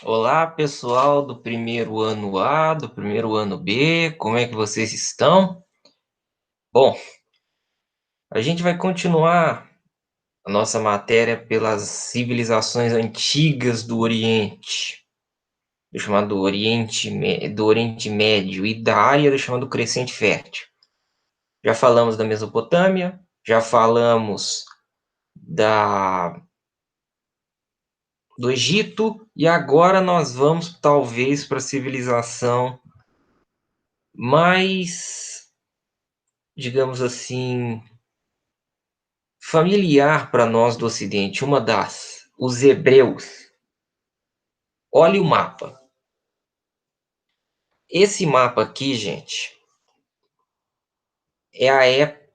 Olá, pessoal do primeiro ano A, do primeiro ano B, como é que vocês estão? Bom, a gente vai continuar a nossa matéria pelas civilizações antigas do Oriente, do chamado do Oriente Médio e da área do chamado Crescente Fértil. Já falamos da Mesopotâmia, já falamos do Egito e agora nós vamos talvez para a civilização mais, digamos assim, familiar para nós do Ocidente, os hebreus. Olhe o mapa. Esse mapa aqui, gente, é a época,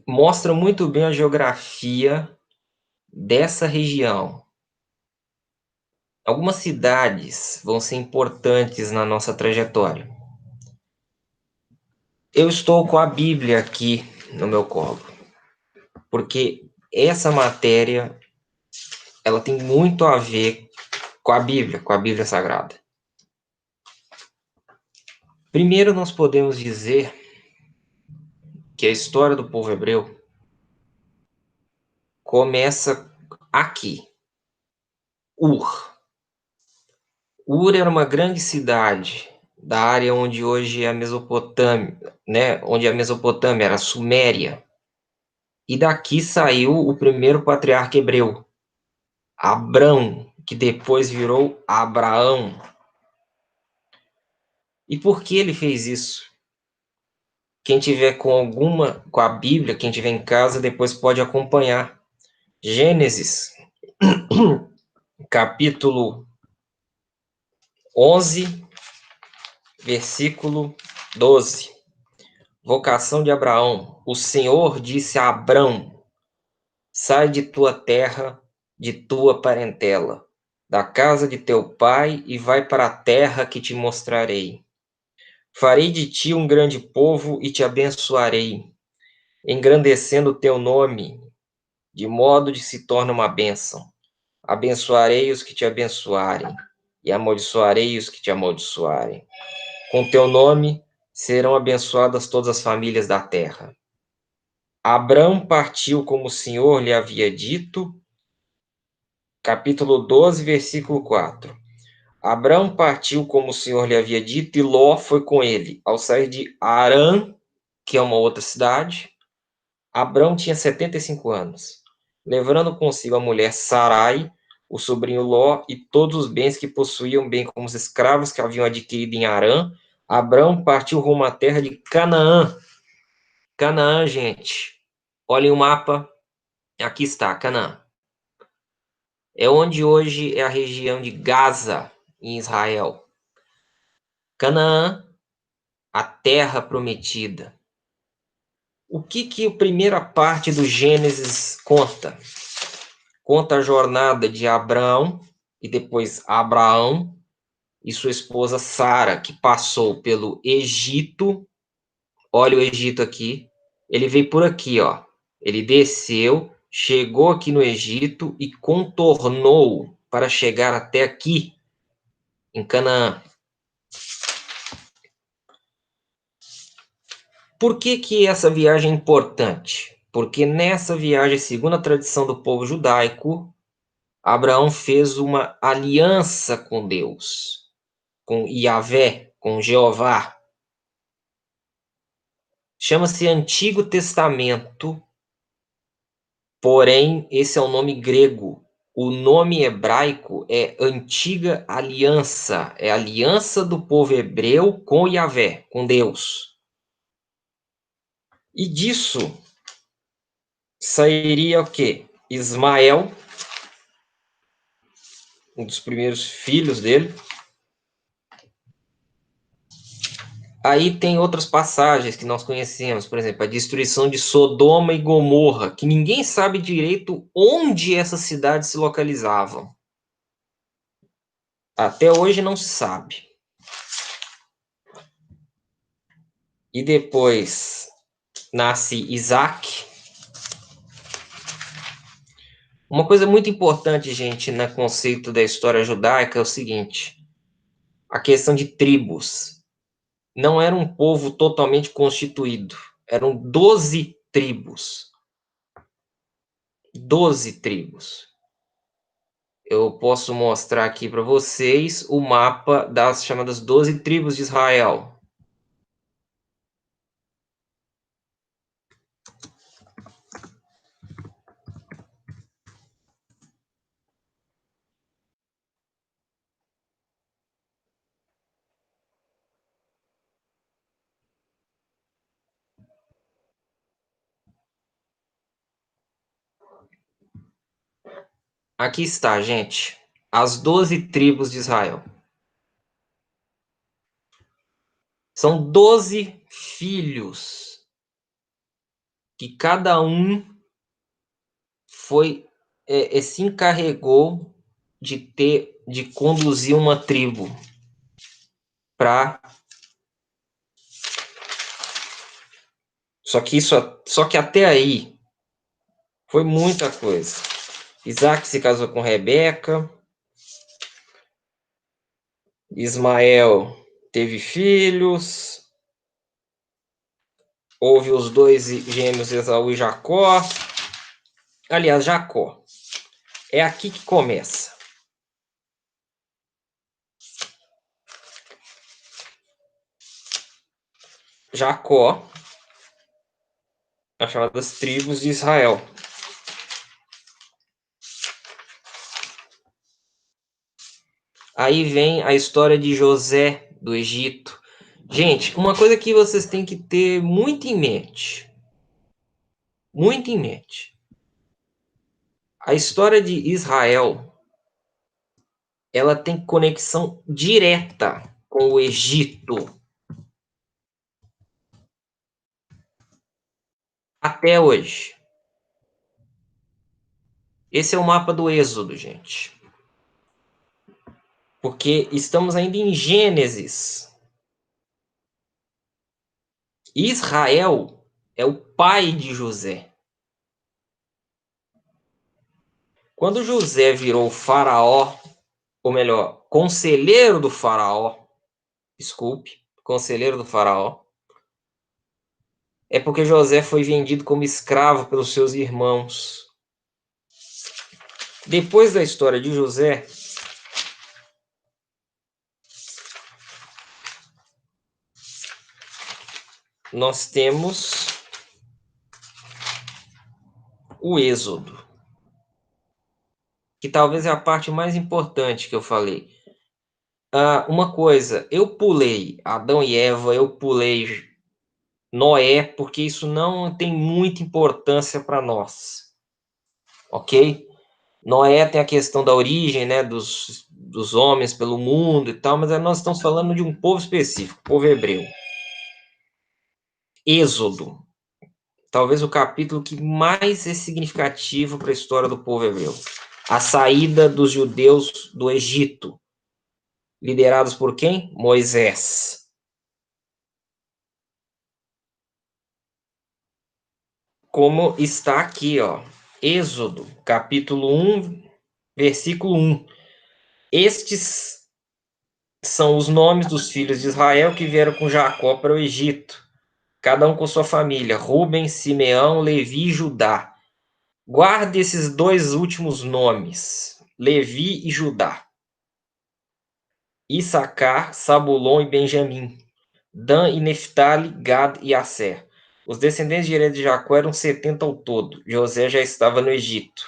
mostra muito bem a geografia dessa região. Algumas cidades vão ser importantes na nossa trajetória. Eu estou com a Bíblia aqui no meu colo, porque essa matéria ela tem muito a ver com a Bíblia Sagrada. Primeiro, nós podemos dizer que a história do povo hebreu começa aqui, Ur. Ur era uma grande cidade da área onde hoje é a Mesopotâmia, né? Onde a Mesopotâmia era a Suméria. E daqui saiu o primeiro patriarca hebreu, Abrão, que depois virou Abraão. E por que ele fez isso? Quem tiver com a Bíblia, quem tiver em casa, depois pode acompanhar. Gênesis, capítulo 11, versículo 12. Vocação de Abraão. O Senhor disse a Abrão: sai de tua terra, de tua parentela, da casa de teu pai, e vai para a terra que te mostrarei. Farei de ti um grande povo e te abençoarei, engrandecendo o teu nome, de modo que se torne uma bênção. Abençoarei os que te abençoarem, e amaldiçoarei os que te amaldiçoarem. Com teu nome serão abençoadas todas as famílias da terra. Abrão partiu como o Senhor lhe havia dito, capítulo 12, versículo 4. Abrão partiu como o Senhor lhe havia dito, e Ló foi com ele. Ao sair de Harã, que é uma outra cidade, Abrão tinha 75 anos, levando consigo a mulher Sarai, o sobrinho Ló e todos os bens que possuíam, bem como os escravos que haviam adquirido em Harã. Abrão partiu rumo à terra de Canaã. Canaã, gente, olhem o mapa, aqui está, Canaã. É onde hoje é a região de Gaza, em Israel. Canaã, a terra prometida. O que a primeira parte do Gênesis conta? Conta a jornada de Abraão e depois Abraão e sua esposa Sara, que passou pelo Egito. Olha o Egito aqui. Ele veio por aqui, ó. Ele desceu, chegou aqui no Egito e contornou para chegar até aqui, em Canaã. Por que essa viagem é importante? Porque nessa viagem, segundo a tradição do povo judaico, Abraão fez uma aliança com Deus, com Yahvé, com Jeová. Chama-se Antigo Testamento, porém, esse é o nome grego. O nome hebraico é Antiga Aliança, é a aliança do povo hebreu com Yahvé, com Deus. E disso sairia o quê? Ismael, um dos primeiros filhos dele. Aí tem outras passagens que nós conhecemos, por exemplo, a destruição de Sodoma e Gomorra, que ninguém sabe direito onde essas cidades se localizavam. Até hoje não se sabe. E depois nasce Isaac. Uma coisa muito importante, gente, no conceito da história judaica é o seguinte: a questão de tribos. Não era um povo totalmente constituído, eram 12 tribos. 12 tribos. Eu posso mostrar aqui para vocês o mapa das chamadas 12 tribos de Israel. Aqui está, gente, as 12 tribos de Israel. São 12 filhos que cada um se encarregou de conduzir uma tribo para. Só que até aí foi muita coisa. Isaac se casou com Rebeca. Ismael teve filhos. Houve os dois gêmeos Esaú e Jacó. Aliás, Jacó. É aqui que começa. Jacó, as chamadas tribos de Israel. Aí vem a história de José do Egito. Gente, uma coisa que vocês têm que ter muito em mente. Muito em mente. A história de Israel, ela tem conexão direta com o Egito. Até hoje. Esse é o mapa do Êxodo, gente. Porque estamos ainda em Gênesis. Israel é o pai de José. Quando José virou faraó, ou melhor, conselheiro do faraó, desculpe, conselheiro do faraó, é porque José foi vendido como escravo pelos seus irmãos. Depois da história de José, nós temos o Êxodo, que talvez é a parte mais importante que eu falei. Uma coisa, eu pulei Adão e Eva, eu pulei Noé, porque isso não tem muita importância para nós, ok? Noé tem a questão da origem, né, dos homens pelo mundo e tal, mas nós estamos falando de um povo específico, povo hebreu. Êxodo, talvez o capítulo que mais é significativo para a história do povo hebreu. A saída dos judeus do Egito, liderados por quem? Moisés. Como está aqui, ó, Êxodo, capítulo 1, versículo 1. Estes são os nomes dos filhos de Israel que vieram com Jacó para o Egito, cada um com sua família, Ruben, Simeão, Levi e Judá. Guarde esses dois últimos nomes, Levi e Judá. Issacar, Sabulon e Benjamim. Dan e Neftali, Gad e Asser. Os descendentes diretos de Jacó eram 70 ao todo. José já estava no Egito.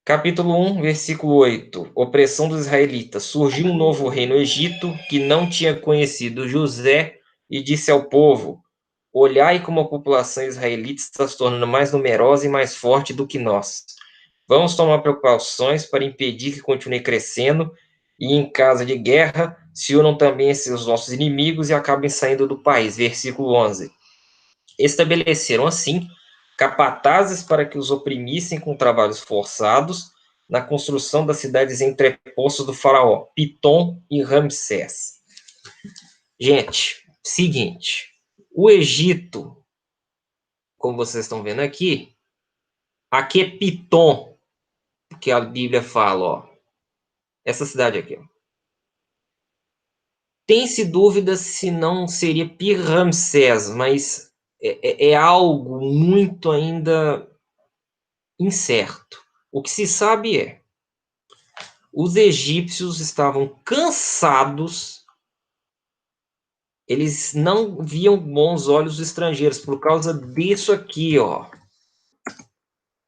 Capítulo 1, versículo 8. Opressão dos israelitas. Surgiu um novo rei no Egito que não tinha conhecido José e disse ao povo: olhai como a população israelita está se tornando mais numerosa e mais forte do que nós. Vamos tomar precauções para impedir que continue crescendo e, em caso de guerra, se unam também esses nossos inimigos e acabem saindo do país. Versículo 11. Estabeleceram, assim, capatazes para que os oprimissem com trabalhos forçados na construção das cidades entrepostas do faraó, Pitom e Ramsés. Gente, seguinte, o Egito, como vocês estão vendo aqui, Aqui é Pitom, que a Bíblia fala, ó. Essa cidade aqui, ó. Tem-se dúvida se não seria Pi-Ramsés, mas é algo muito ainda incerto. O que se sabe é, os egípcios estavam cansados, eles não viam bons olhos os estrangeiros por causa disso aqui, ó.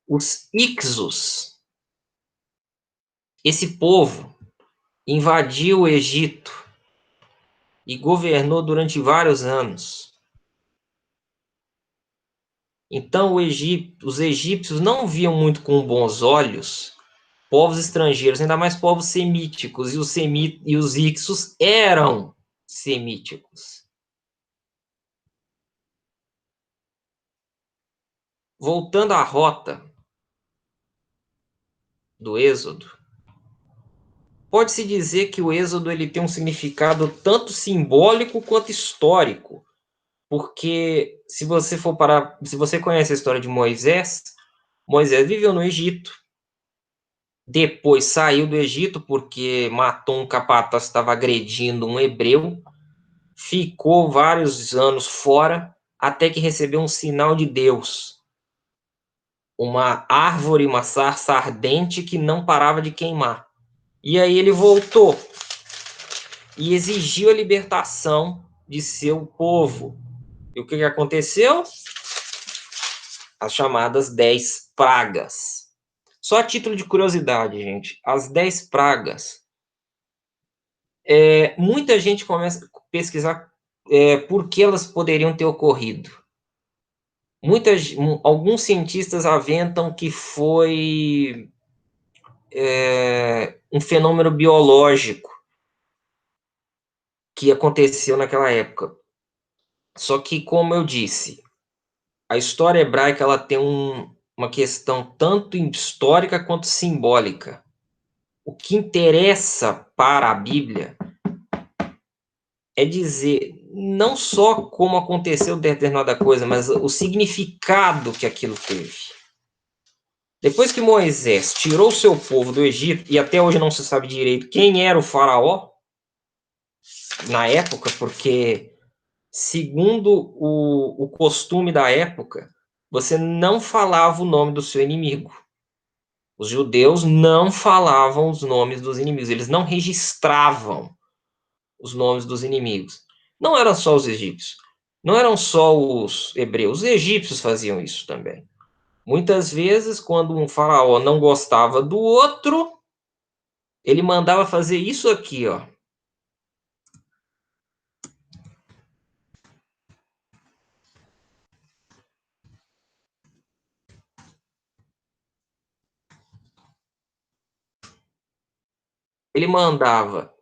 Os Ixos. Esse povo invadiu o Egito e governou durante vários anos. Então, os egípcios não viam muito com bons olhos povos estrangeiros, ainda mais povos semíticos, e os Ixos eram semíticos. Voltando à rota do Êxodo, pode-se dizer que o Êxodo ele tem um significado tanto simbólico quanto histórico, porque se você conhece a história de Moisés, Moisés viveu no Egito, depois saiu do Egito porque matou um capataz que estava agredindo um hebreu, ficou vários anos fora, até que recebeu um sinal de Deus, uma árvore, uma sarça ardente que não parava de queimar. E aí ele voltou e exigiu a libertação de seu povo. E o que aconteceu? As chamadas 10 pragas. Só a título de curiosidade, gente, as 10 pragas, muita gente começa a pesquisar por que elas poderiam ter ocorrido. Alguns cientistas aventam que foi um fenômeno biológico que aconteceu naquela época. Só que, como eu disse, a história hebraica ela tem uma questão tanto histórica quanto simbólica. O que interessa para a Bíblia é dizer não só como aconteceu determinada coisa, mas o significado que aquilo teve. Depois que Moisés tirou seu povo do Egito, e até hoje não se sabe direito quem era o faraó na época, porque, segundo o costume da época, você não falava o nome do seu inimigo. Os judeus não falavam os nomes dos inimigos, eles não registravam os nomes dos inimigos. Não eram só os egípcios, não eram só os hebreus, os egípcios faziam isso também. Muitas vezes, quando um faraó não gostava do outro, ele mandava fazer isso aqui, ó. Ele mandava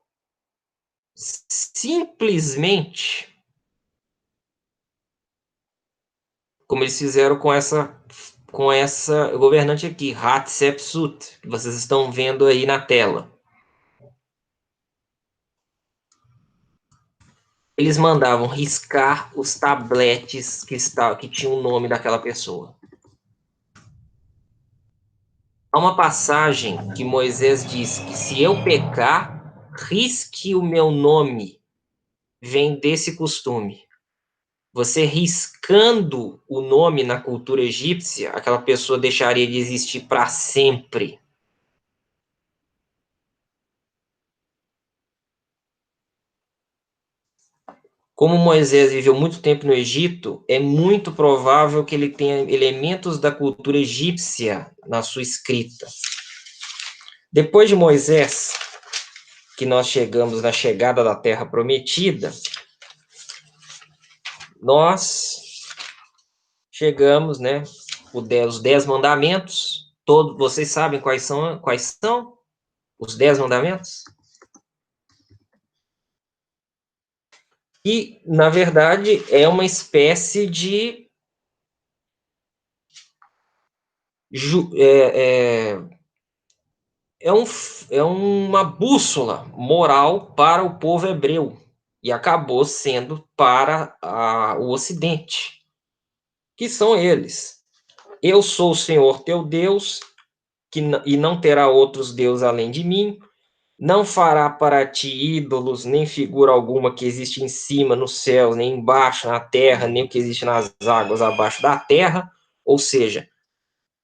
simplesmente, como eles fizeram com essa governante aqui, Hatshepsut, que vocês estão vendo aí na tela. Eles mandavam riscar os tabletes que tinham o nome daquela pessoa. Há uma passagem que Moisés diz que se eu pecar, risque o meu nome. Vem desse costume. Você riscando o nome na cultura egípcia, aquela pessoa deixaria de existir para sempre. Como Moisés viveu muito tempo no Egito, é muito provável que ele tenha elementos da cultura egípcia na sua escrita. Depois de Moisés, que nós chegamos na chegada da Terra Prometida, nós chegamos, né, os 10 mandamentos. Vocês sabem quais são os 10 mandamentos? E, na verdade, é uma espécie de é uma bússola moral para o povo hebreu e acabou sendo para o Ocidente, que são eles. Eu sou o Senhor teu Deus, e não terá outros deuses além de mim. Não fará para ti ídolos, nem figura alguma que existe em cima, nos céus, nem embaixo, na terra, nem o que existe nas águas abaixo da terra. Ou seja,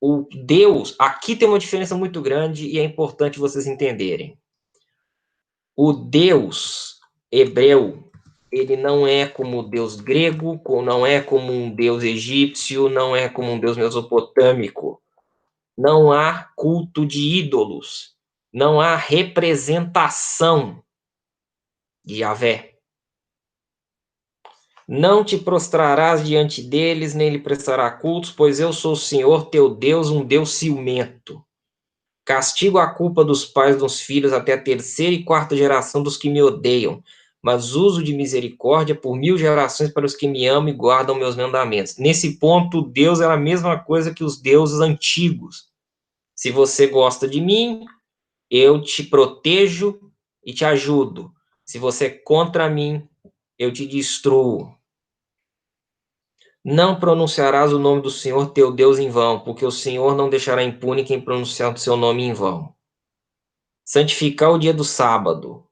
o Deus, aqui tem uma diferença muito grande e é importante vocês entenderem. O Deus hebreu, ele não é como o Deus grego, não é como um Deus egípcio, não é como um Deus mesopotâmico. Não há culto de ídolos, não há representação de Yahvé. Não te prostrarás diante deles, nem lhe prestará cultos, pois eu sou o Senhor teu Deus, um Deus ciumento. Castigo a culpa dos pais dos filhos até a terceira e quarta geração dos que me odeiam, mas uso de misericórdia por 1000 gerações para os que me amam e guardam meus mandamentos. Nesse ponto, Deus é a mesma coisa que os deuses antigos. Se você gosta de mim, eu te protejo e te ajudo. Se você é contra mim, eu te destruo. Não pronunciarás o nome do Senhor teu Deus em vão, porque o Senhor não deixará impune quem pronunciar o seu nome em vão. Santificar o dia do sábado.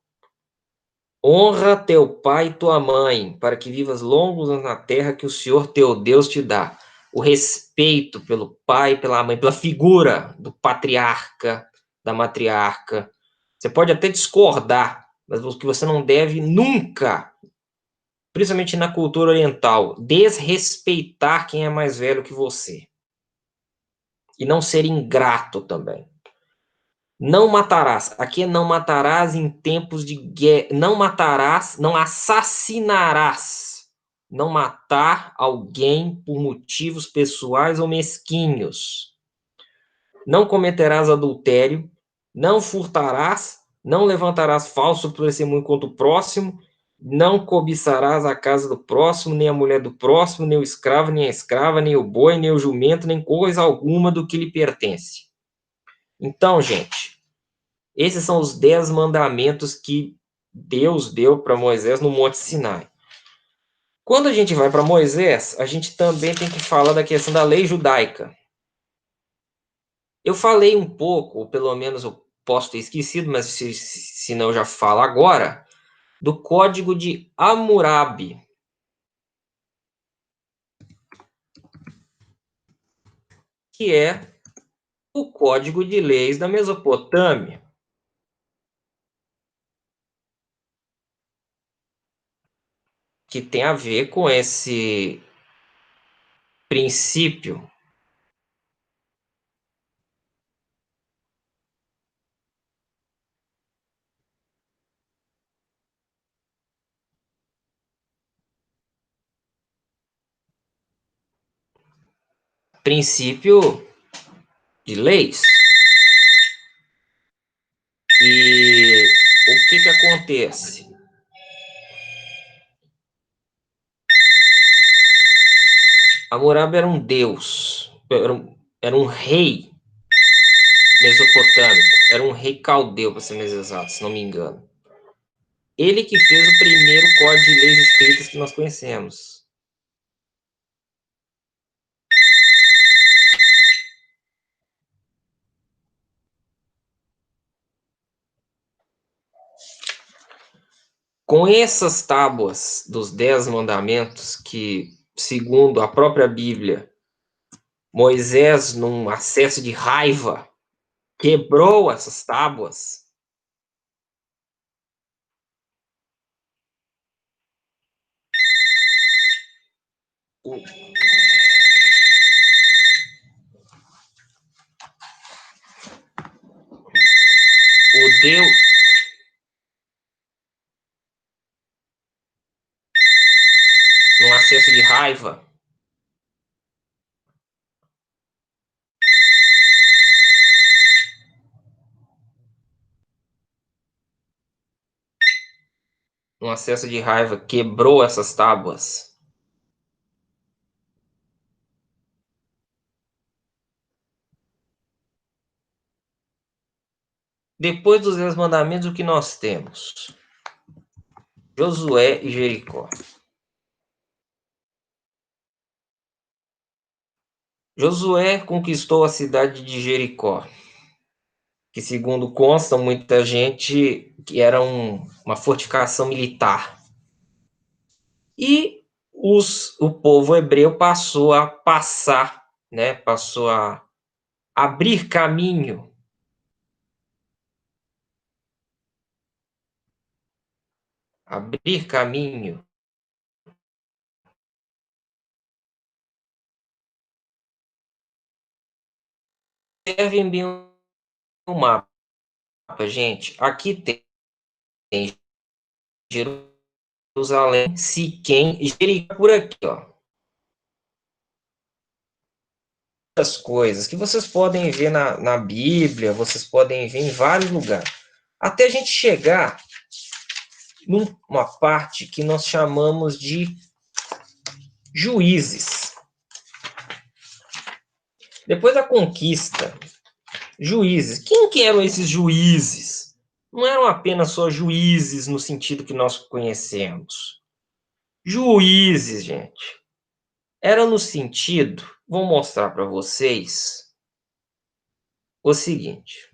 Honra teu pai e tua mãe, para que vivas longos anos na terra que o Senhor teu Deus te dá. O respeito pelo pai, pela mãe, pela figura do patriarca, da matriarca. Você pode até discordar, mas o que você não deve nunca, principalmente na cultura oriental, desrespeitar quem é mais velho que você. E não ser ingrato também. Não matarás. Aqui é não matarás em tempos de guerra. Não matarás, não assassinarás. Não matar alguém por motivos pessoais ou mesquinhos. Não cometerás adultério. Não furtarás. Não levantarás falso testemunho contra o próximo. Não cobiçarás a casa do próximo, nem a mulher do próximo, nem o escravo, nem a escrava, nem o boi, nem o jumento, nem coisa alguma do que lhe pertence. Então, gente, esses são os 10 mandamentos que Deus deu para Moisés no Monte Sinai. Quando a gente vai para Moisés, a gente também tem que falar da questão da lei judaica. Eu falei um pouco, ou pelo menos eu posso ter esquecido, mas se não eu já falo agora, do Código de Hammurabi, que é o Código de Leis da Mesopotâmia. Que tem a ver com esse princípio de leis. E o que acontece? Hammurabi era um deus, era um rei mesopotâmico, era um rei caldeu, para ser mais exato, se não me engano. Ele que fez o primeiro código de leis escritas que nós conhecemos. Com essas tábuas dos 10 mandamentos, que, segundo a própria Bíblia, Moisés, num acesso de raiva, quebrou essas tábuas. O Deus, num acesso de raiva, quebrou essas tábuas. Depois dos 10 mandamentos, o que nós temos? Josué e Jericó. Josué conquistou a cidade de Jericó, que segundo consta muita gente que era uma fortificação militar. E o povo hebreu passou a passar, né, passou a abrir caminho, abrir caminho. Observem bem o mapa, gente. Aqui tem Jerusalém, Siquém e Jericó por aqui, ó. As coisas que vocês podem ver na Bíblia, vocês podem ver em vários lugares. Até a gente chegar numa parte que nós chamamos de Juízes. Depois da conquista, Juízes. Quem que eram esses juízes? Não eram apenas só juízes no sentido que nós conhecemos. Juízes, gente, era no sentido, vou mostrar para vocês o seguinte.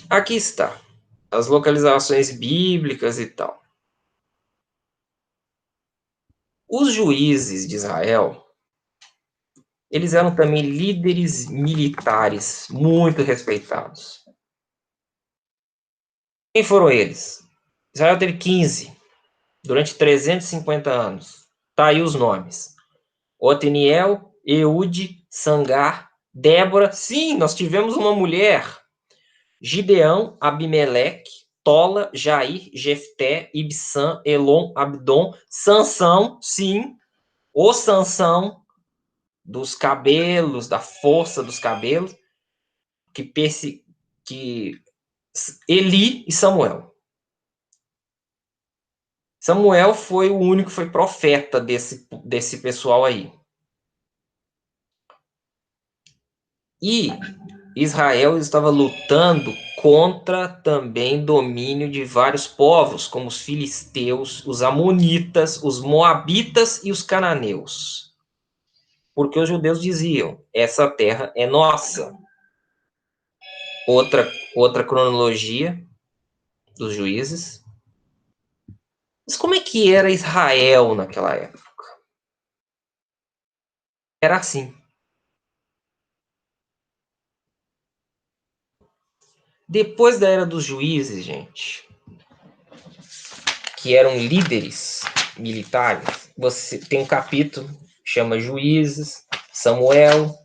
Aqui está, as localizações bíblicas e tal. Os juízes de Israel, eles eram também líderes militares muito respeitados. Quem foram eles? Israel teve 15 durante 350 anos. Tá aí os nomes. Otniel, Eude, Sangar, Débora. Sim, nós tivemos uma mulher. Gideão, Abimeleque, Tola, Jair, Jefté, Ibsã, Elon, Abdon, Sansão, sim, o Sansão dos cabelos, da força dos cabelos, que Eli e Samuel. Samuel foi o único que foi profeta desse pessoal aí. E Israel estava lutando contra também domínio de vários povos, como os filisteus, os amonitas, os moabitas e os cananeus. Porque os judeus diziam: essa terra é nossa. Outra cronologia dos juízes. Mas como é que era Israel naquela época? Era assim. Depois da era dos juízes, gente, que eram líderes militares, você tem um capítulo que chama Juízes, Samuel,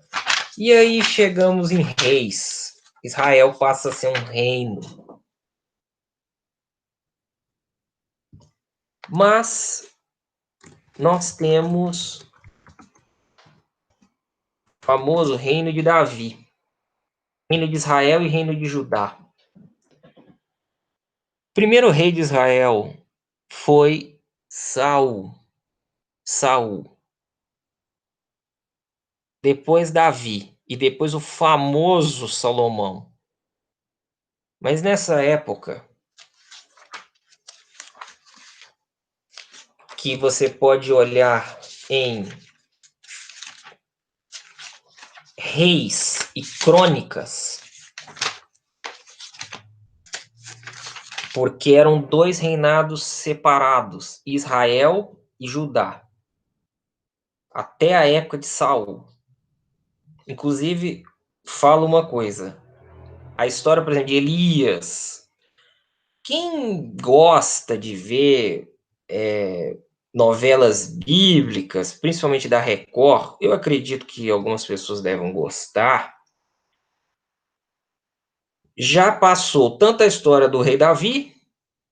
e aí chegamos em Reis. Israel passa a ser um reino. Mas nós temos o famoso reino de Davi, reino de Israel e reino de Judá. O primeiro rei de Israel foi Saul. Saul. Depois Davi e depois o famoso Salomão. Mas nessa época que você pode olhar em Reis e Crônicas, porque eram dois reinados separados, Israel e Judá, até a época de Saul. Inclusive, falo uma coisa, a história, por exemplo, de Elias, quem gosta de ver novelas bíblicas, principalmente da Record, eu acredito que algumas pessoas devem gostar, já passou tanto a história do rei Davi,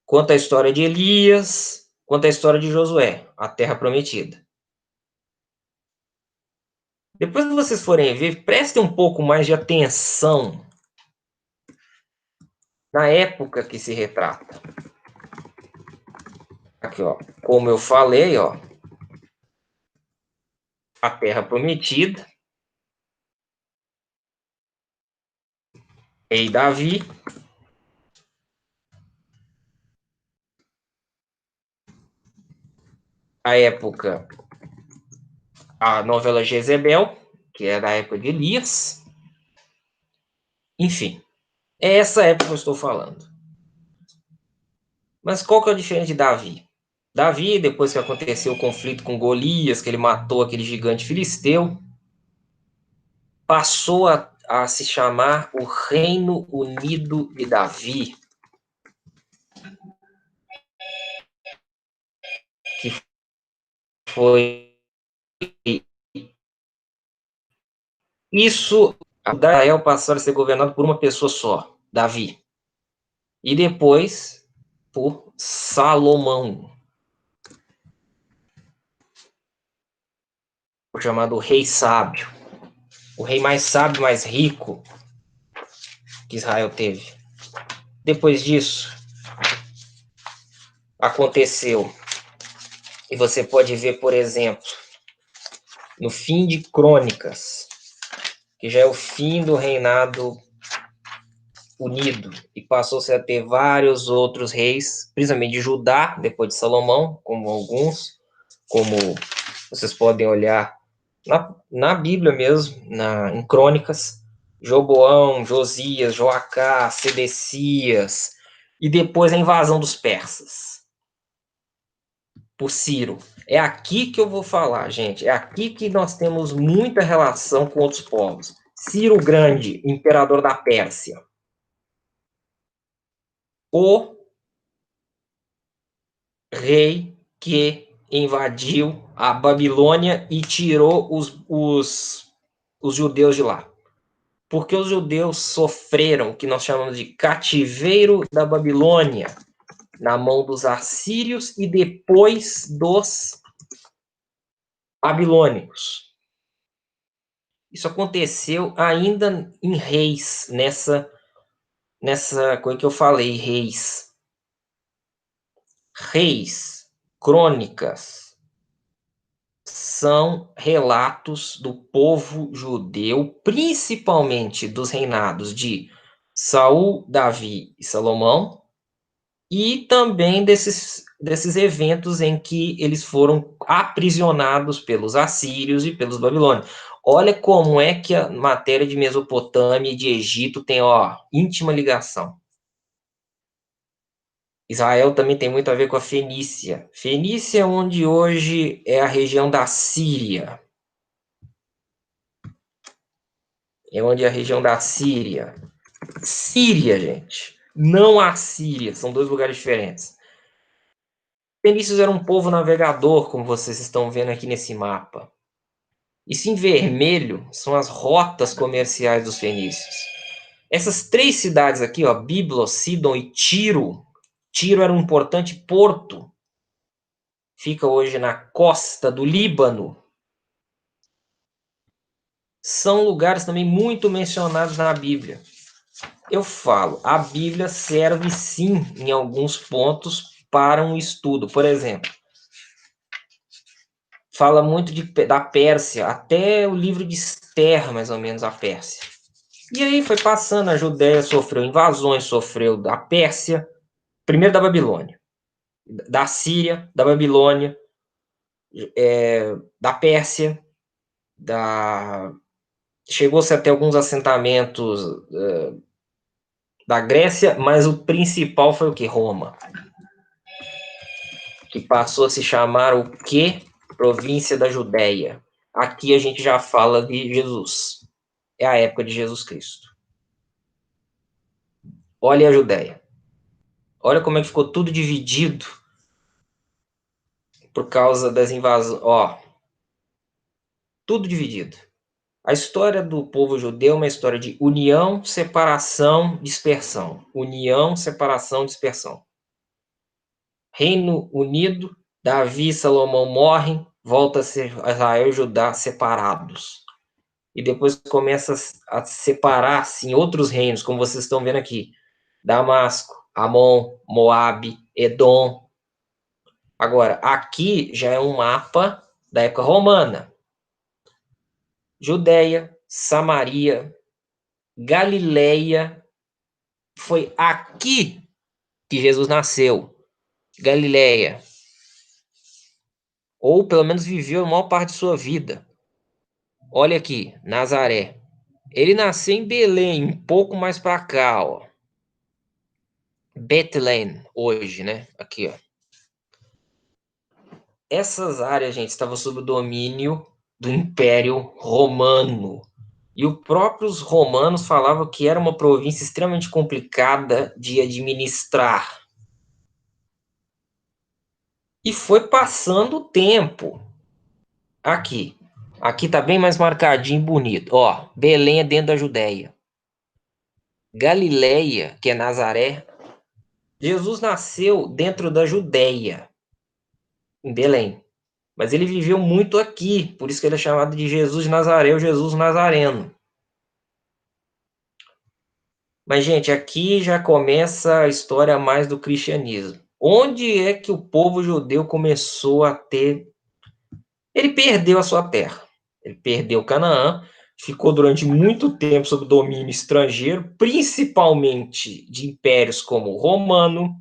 quanto a história de Elias, quanto a história de Josué, a terra prometida. Depois que vocês forem ver, prestem um pouco mais de atenção na época que se retrata. Aqui, ó, como eu falei, ó, a terra prometida, rei Davi, a época, a novela Jezebel, que é da época de Elias. Enfim, é essa época que eu estou falando. Mas qual que é a diferença de Davi? Davi, depois que aconteceu o conflito com Golias, que ele matou aquele gigante filisteu, passou a se chamar o Reino Unido de Davi, que foi isso. Israel passou a ser governado por uma pessoa só, Davi, e depois por Salomão, o chamado Rei Sábio, o rei mais sábio, mais rico que Israel teve. Depois disso, aconteceu, e você pode ver, por exemplo, no fim de Crônicas, que já é o fim do reinado unido, e passou-se a ter vários outros reis, principalmente de Judá, depois de Salomão, como alguns, como vocês podem olhar na Bíblia mesmo, em Crônicas, Joboão, Josias, Joacás, Sedecias, e depois a invasão dos persas por Ciro. É aqui que eu vou falar, gente. É aqui que nós temos muita relação com outros povos. Ciro Grande, imperador da Pérsia. O rei que invadiu a Babilônia e tirou os judeus de lá. Porque os judeus sofreram o que nós chamamos de cativeiro da Babilônia, na mão dos assírios e depois dos babilônicos. Isso aconteceu ainda em Reis, nessa coisa que eu falei, Reis. Reis, Crônicas, são relatos do povo judeu, principalmente dos reinados de Saul, Davi e Salomão, e também desses eventos em que eles foram aprisionados pelos assírios e pelos babilônios. Olha como é que a matéria de Mesopotâmia e de Egito tem, íntima ligação. Israel também tem muito a ver com a Fenícia. Fenícia é onde hoje é a região da Síria. É onde é a região da Síria. Síria, gente. Não a Síria. São dois lugares diferentes. Fenícios era um povo navegador, como vocês estão vendo aqui nesse mapa. Isso em vermelho são as rotas comerciais dos fenícios. Essas três cidades aqui, Biblos, Sidon e Tiro. Tiro era um importante porto. Fica hoje na costa do Líbano. São lugares também muito mencionados na Bíblia. Eu falo, a Bíblia serve sim, em alguns pontos, para um estudo. Por exemplo, fala muito da Pérsia, até o livro de Esther, mais ou menos, a Pérsia. E aí foi passando, a Judéia sofreu invasões, sofreu da Pérsia, primeiro da Babilônia, da Síria, da Babilônia, da Pérsia, chegou-se até alguns assentamentos da Grécia, mas o principal foi o que? Roma. Que passou a se chamar o quê? Província da Judéia. Aqui a gente já fala de Jesus. É a época de Jesus Cristo. Olha a Judéia. Olha como é que ficou tudo dividido por causa das invasões. Tudo dividido. A história do povo judeu é uma história de união, separação, dispersão. União, separação, dispersão. Reino unido, Davi e Salomão morrem, volta a ser Israel e Judá separados. E depois começa a separar-se em outros reinos, como vocês estão vendo aqui. Damasco, Amon, Moabe, Edom. Agora, aqui já é um mapa da época romana. Judéia, Samaria, Galileia. Foi aqui que Jesus nasceu. Galileia. ou pelo menos viveu a maior parte de sua vida. Olha aqui, Nazaré. Ele nasceu em Belém, um pouco mais para cá, ó. Bethlehem, hoje, né? Aqui, ó. Essas áreas, gente, estavam sob o domínio do Império Romano. E os próprios romanos falavam que era uma província extremamente complicada de administrar. E foi passando o tempo. Aqui. Aqui tá bem mais marcadinho e bonito. Ó, Belém é dentro da Judéia. Galileia, que é Nazaré. Jesus nasceu dentro da Judéia, em Belém. Mas ele viveu muito aqui, por isso que ele é chamado de Jesus de Nazaré, o Jesus Nazareno. Mas, gente, aqui já começa a história mais do cristianismo. Onde é que o povo judeu começou a ter. Ele perdeu a sua terra. Ele perdeu Canaã, ficou durante muito tempo sob domínio estrangeiro, principalmente de impérios como o romano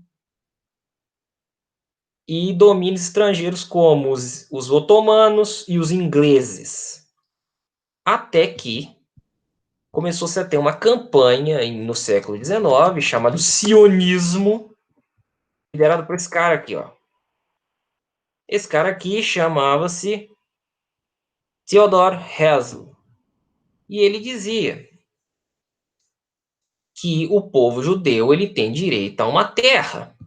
e domínios estrangeiros como os otomanos e os ingleses. Até que começou-se a ter uma campanha no século XIX chamada sionismo, liderado por esse cara aqui, ó. Esse cara aqui chamava-se Theodor Herzl. E ele dizia que o povo judeu ele tem direito a uma terra.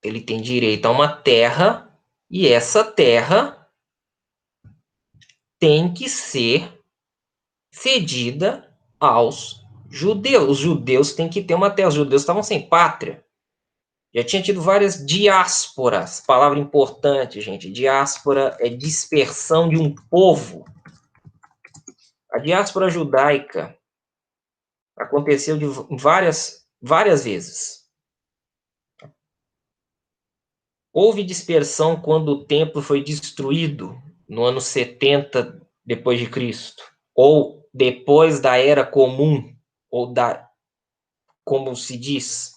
Ele tem direito a uma terra e essa terra tem que ser cedida aos judeus. Os judeus têm que ter uma terra. Os judeus estavam sem pátria. Já tinha tido várias diásporas. Palavra importante, gente. Diáspora é dispersão de um povo. A diáspora judaica aconteceu de várias vezes. Houve dispersão quando o templo foi destruído no ano 70 depois de Cristo, ou depois da Era Comum, ou da, como se diz.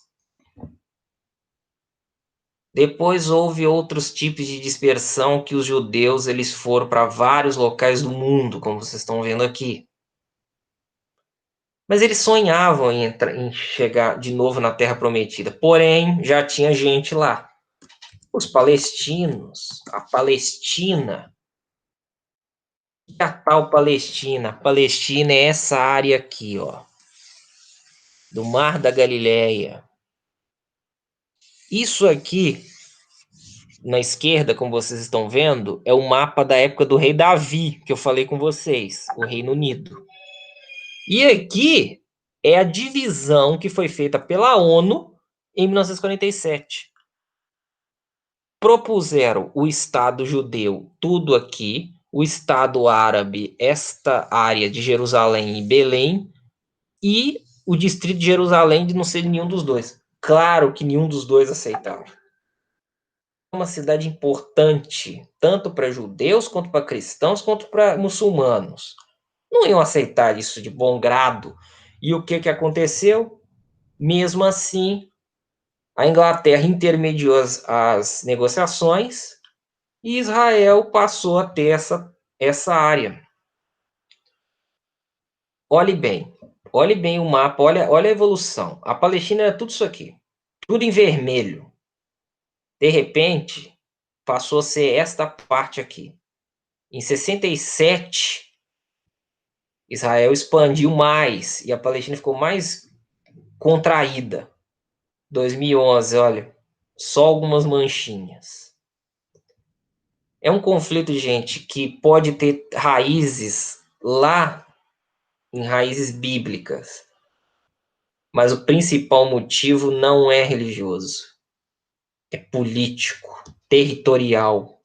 Depois houve outros tipos de dispersão que os judeus eles foram para vários locais do mundo, como vocês estão vendo aqui. Mas eles sonhavam em chegar de novo na Terra Prometida, porém já tinha gente lá. Os palestinos, a Palestina. E a tal Palestina? A Palestina é essa área aqui, ó, do Mar da Galileia. Isso aqui, na esquerda, como vocês estão vendo, é o mapa da época do rei Davi, que eu falei com vocês, o Reino Unido. E aqui é a divisão que foi feita pela ONU em 1947. Propuseram o Estado judeu, tudo aqui, o Estado árabe, esta área de Jerusalém e Belém, e o Distrito de Jerusalém de não ser nenhum dos dois. Claro que nenhum dos dois aceitava. É uma cidade importante, tanto para judeus, quanto para cristãos, quanto para muçulmanos. Não iam aceitar isso de bom grado. E o que aconteceu? Mesmo assim, a Inglaterra intermediou as negociações e Israel passou a ter essa área. Olhe bem o mapa, olha a evolução. A Palestina era tudo isso aqui, tudo em vermelho. De repente, passou a ser esta parte aqui. Em 67, Israel expandiu mais e a Palestina ficou mais contraída. 2011, olha, só algumas manchinhas. É um conflito, gente, que pode ter raízes lá em raízes bíblicas, mas o principal motivo não é religioso, é político, territorial.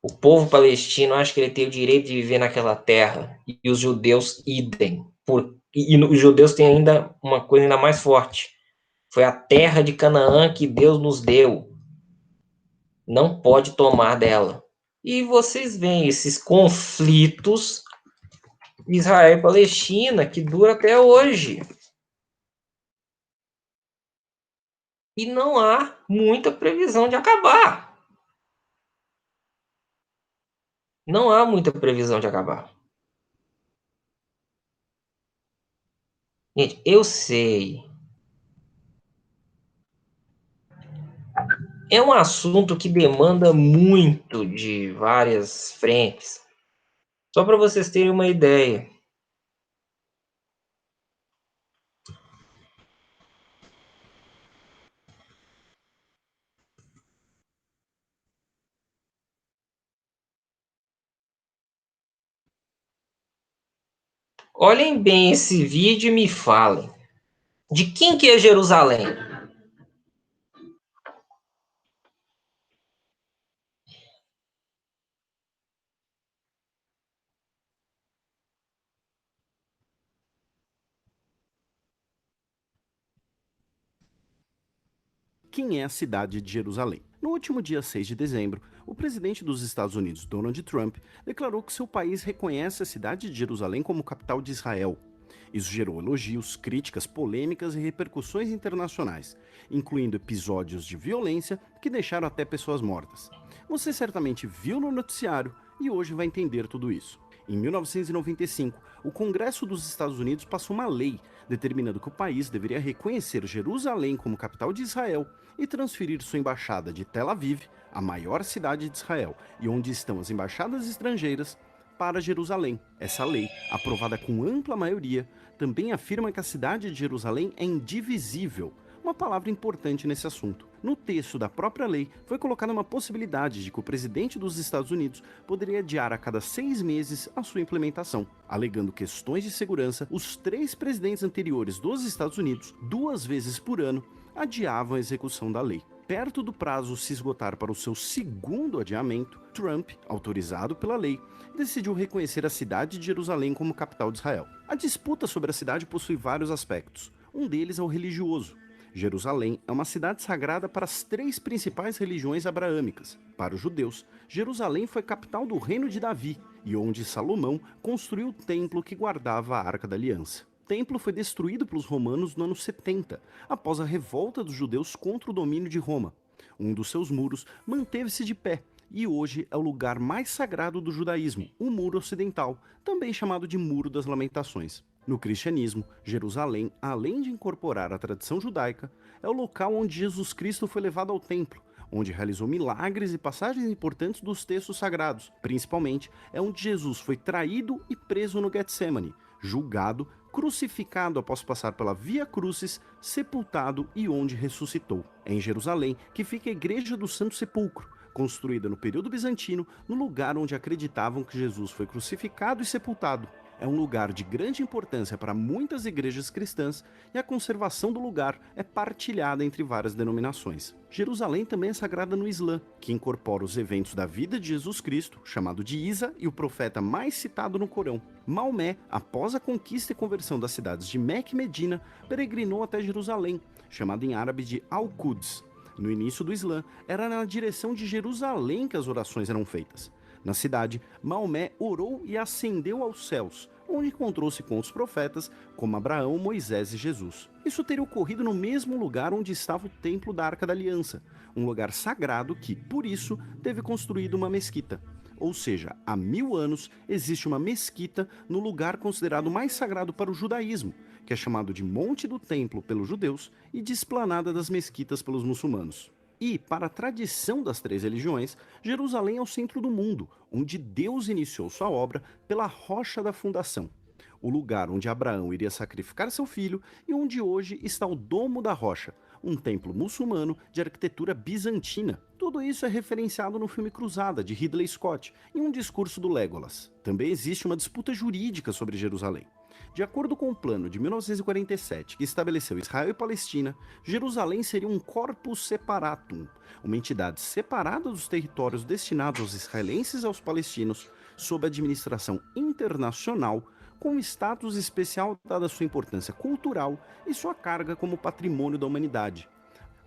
O povo palestino acha que ele tem o direito de viver naquela terra, e os judeus idem. E os judeus têm ainda uma coisa ainda mais forte. Foi a terra de Canaã que Deus nos deu. Não pode tomar dela. E vocês veem esses conflitos Israel e Palestina que dura até hoje. e não há muita previsão de acabar. Não há muita previsão de acabar. Gente, eu sei, é um assunto que demanda muito de várias frentes. Só para vocês terem uma ideia, olhem bem esse vídeo e me falem, de quem que é Jerusalém? Quem é a cidade de Jerusalém? No último dia 6 de dezembro, o presidente dos Estados Unidos, Donald Trump, declarou que seu país reconhece a cidade de Jerusalém como capital de Israel. Isso gerou elogios, críticas, polêmicas e repercussões internacionais, incluindo episódios de violência que deixaram até pessoas mortas. Você certamente viu no noticiário e hoje vai entender tudo isso. Em 1995, o Congresso dos Estados Unidos passou uma lei determinando que o país deveria reconhecer Jerusalém como capital de Israel e transferir sua embaixada de Tel Aviv, a maior cidade de Israel e onde estão as embaixadas estrangeiras, para Jerusalém. Essa lei, aprovada com ampla maioria, também afirma que a cidade de Jerusalém é indivisível, uma palavra importante nesse assunto. No texto da própria lei, foi colocada uma possibilidade de que o presidente dos Estados Unidos poderia adiar a cada 6 meses a sua implementação. Alegando questões de segurança, os 3 presidentes anteriores dos Estados Unidos, 2 vezes por ano, adiavam a execução da lei. Perto do prazo se esgotar para o seu segundo adiamento, Trump, autorizado pela lei, decidiu reconhecer a cidade de Jerusalém como capital de Israel. A disputa sobre a cidade possui vários aspectos. Um deles é o religioso. Jerusalém é uma cidade sagrada para as 3 principais religiões abraâmicas. Para os judeus, Jerusalém foi capital do reino de Davi e onde Salomão construiu o templo que guardava a Arca da Aliança. O templo foi destruído pelos romanos no ano 70, após a revolta dos judeus contra o domínio de Roma. Um dos seus muros manteve-se de pé e hoje é o lugar mais sagrado do judaísmo, o Muro Ocidental, também chamado de Muro das Lamentações. No cristianismo, Jerusalém, além de incorporar a tradição judaica, é o local onde Jesus Cristo foi levado ao templo, onde realizou milagres e passagens importantes dos textos sagrados. Principalmente, é onde Jesus foi traído e preso no Getsemane, julgado, crucificado após passar pela Via Crucis, sepultado e onde ressuscitou. É em Jerusalém que fica a Igreja do Santo Sepulcro, construída no período bizantino, no lugar onde acreditavam que Jesus foi crucificado e sepultado. É um lugar de grande importância para muitas igrejas cristãs e a conservação do lugar é partilhada entre várias denominações. Jerusalém também é sagrada no Islã, que incorpora os eventos da vida de Jesus Cristo, chamado de Isa, e o profeta mais citado no Corão. Maomé, após a conquista e conversão das cidades de Meca e Medina, peregrinou até Jerusalém, chamada em árabe de Al-Quds. No início do Islã, era na direção de Jerusalém que as orações eram feitas. Na cidade, Maomé orou e ascendeu aos céus, onde encontrou-se com os profetas, como Abraão, Moisés e Jesus. Isso teria ocorrido no mesmo lugar onde estava o Templo da Arca da Aliança, um lugar sagrado que, por isso, teve construído uma mesquita. Ou seja, há 1000 anos existe uma mesquita no lugar considerado mais sagrado para o judaísmo, que é chamado de Monte do Templo pelos judeus e de Esplanada das Mesquitas pelos muçulmanos. E, para a tradição das 3 religiões, Jerusalém é o centro do mundo, onde Deus iniciou sua obra pela rocha da fundação, o lugar onde Abraão iria sacrificar seu filho e onde hoje está o Domo da Rocha, um templo muçulmano de arquitetura bizantina. Tudo isso é referenciado no filme Cruzada, de Ridley Scott, em um discurso do Legolas. Também existe uma disputa jurídica sobre Jerusalém. De acordo com o plano de 1947, que estabeleceu Israel e Palestina, Jerusalém seria um corpus separatum, uma entidade separada dos territórios destinados aos israelenses e aos palestinos, sob administração internacional, com status especial dada sua importância cultural e sua carga como patrimônio da humanidade.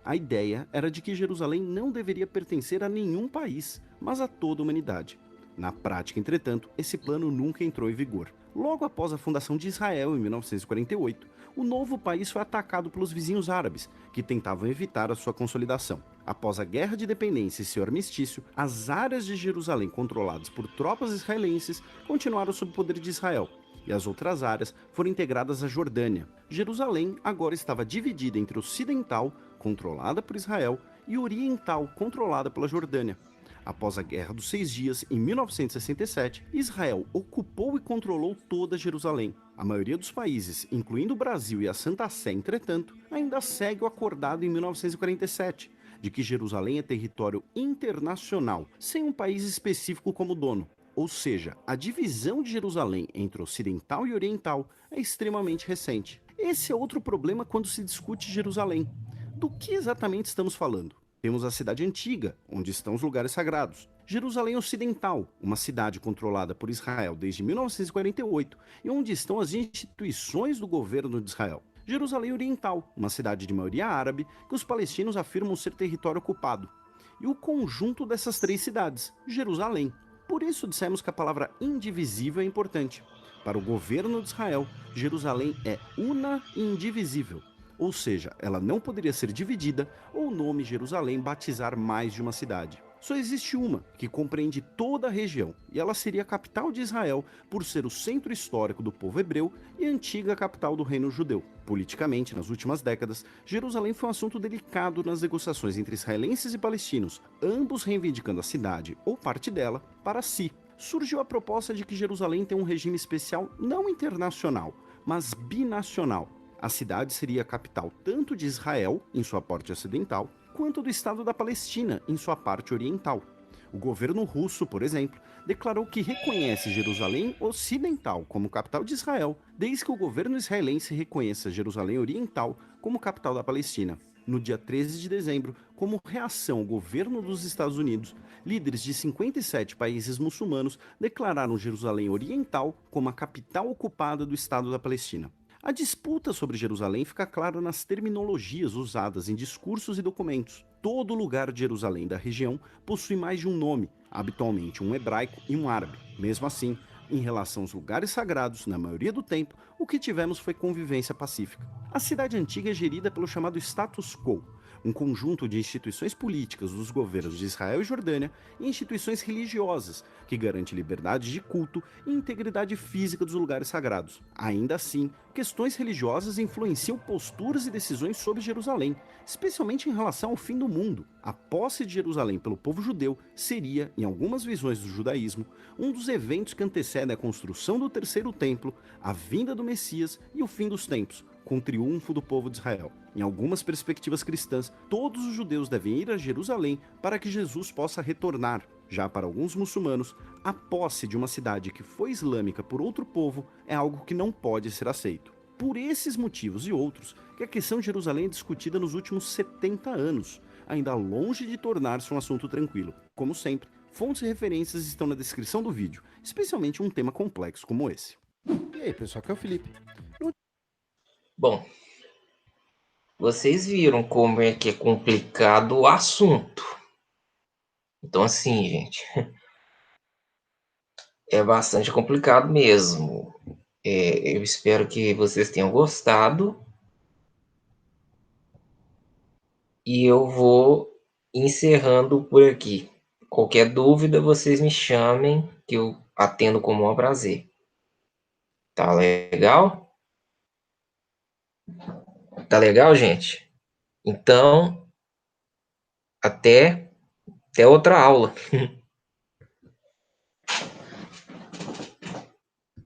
A ideia era de que Jerusalém não deveria pertencer a nenhum país, mas a toda a humanidade. Na prática, entretanto, esse plano nunca entrou em vigor. Logo após a fundação de Israel, em 1948, o novo país foi atacado pelos vizinhos árabes, que tentavam evitar a sua consolidação. Após a Guerra de Independência e seu armistício, as áreas de Jerusalém controladas por tropas israelenses continuaram sob o poder de Israel, e as outras áreas foram integradas à Jordânia. Jerusalém agora estava dividida entre ocidental, controlada por Israel, e oriental, controlada pela Jordânia. Após a Guerra dos Seis Dias, em 1967, Israel ocupou e controlou toda Jerusalém. A maioria dos países, incluindo o Brasil e a Santa Sé, entretanto, ainda segue o acordado em 1947, de que Jerusalém é território internacional, sem um país específico como dono. Ou seja, a divisão de Jerusalém entre ocidental e oriental é extremamente recente. Esse é outro problema quando se discute Jerusalém. Do que exatamente estamos falando? Temos a cidade antiga, onde estão os lugares sagrados. Jerusalém Ocidental, uma cidade controlada por Israel desde 1948 e onde estão as instituições do governo de Israel. Jerusalém Oriental, uma cidade de maioria árabe que os palestinos afirmam ser território ocupado. E o conjunto dessas três cidades, Jerusalém. Por isso dissemos que a palavra indivisível é importante. Para o governo de Israel, Jerusalém é una e indivisível. Ou seja, ela não poderia ser dividida ou o nome Jerusalém batizar mais de uma cidade. Só existe uma, que compreende toda a região, e ela seria a capital de Israel por ser o centro histórico do povo hebreu e a antiga capital do reino judeu. Politicamente, nas últimas décadas, Jerusalém foi um assunto delicado nas negociações entre israelenses e palestinos, ambos reivindicando a cidade, ou parte dela, para si. Surgiu a proposta de que Jerusalém tem um regime especial não internacional, mas binacional. A cidade seria a capital tanto de Israel, em sua parte ocidental, quanto do Estado da Palestina, em sua parte oriental. O governo russo, por exemplo, declarou que reconhece Jerusalém Ocidental como capital de Israel, desde que o governo israelense reconheça Jerusalém Oriental como capital da Palestina. No dia 13 de dezembro, como reação ao governo dos Estados Unidos, líderes de 57 países muçulmanos declararam Jerusalém Oriental como a capital ocupada do Estado da Palestina. A disputa sobre Jerusalém fica clara nas terminologias usadas em discursos e documentos. Todo lugar de Jerusalém da região possui mais de um nome, habitualmente um hebraico e um árabe. Mesmo assim, em relação aos lugares sagrados, na maioria do tempo, o que tivemos foi convivência pacífica. A cidade antiga é gerida pelo chamado status quo, um conjunto de instituições políticas dos governos de Israel e Jordânia e instituições religiosas, que garante liberdade de culto e integridade física dos lugares sagrados. Ainda assim, questões religiosas influenciam posturas e decisões sobre Jerusalém, especialmente em relação ao fim do mundo. A posse de Jerusalém pelo povo judeu seria, em algumas visões do judaísmo, um dos eventos que antecedem a construção do terceiro templo, a vinda do Messias e o fim dos tempos, com o triunfo do povo de Israel. Em algumas perspectivas cristãs, todos os judeus devem ir a Jerusalém para que Jesus possa retornar. Já para alguns muçulmanos, a posse de uma cidade que foi islâmica por outro povo é algo que não pode ser aceito. Por esses motivos e outros, que a questão de Jerusalém é discutida nos últimos 70 anos, ainda longe de tornar-se um assunto tranquilo. Como sempre, fontes e referências estão na descrição do vídeo, especialmente um tema complexo como esse. E aí, pessoal, aqui é o Felipe. Bom, vocês viram como é que é complicado o assunto. Então, assim, gente, é bastante complicado mesmo. Eu espero que vocês tenham gostado. E eu vou encerrando por aqui. Qualquer dúvida, vocês me chamem, que eu atendo com o maior prazer. Tá legal? Tá legal, gente? Então, até outra aula.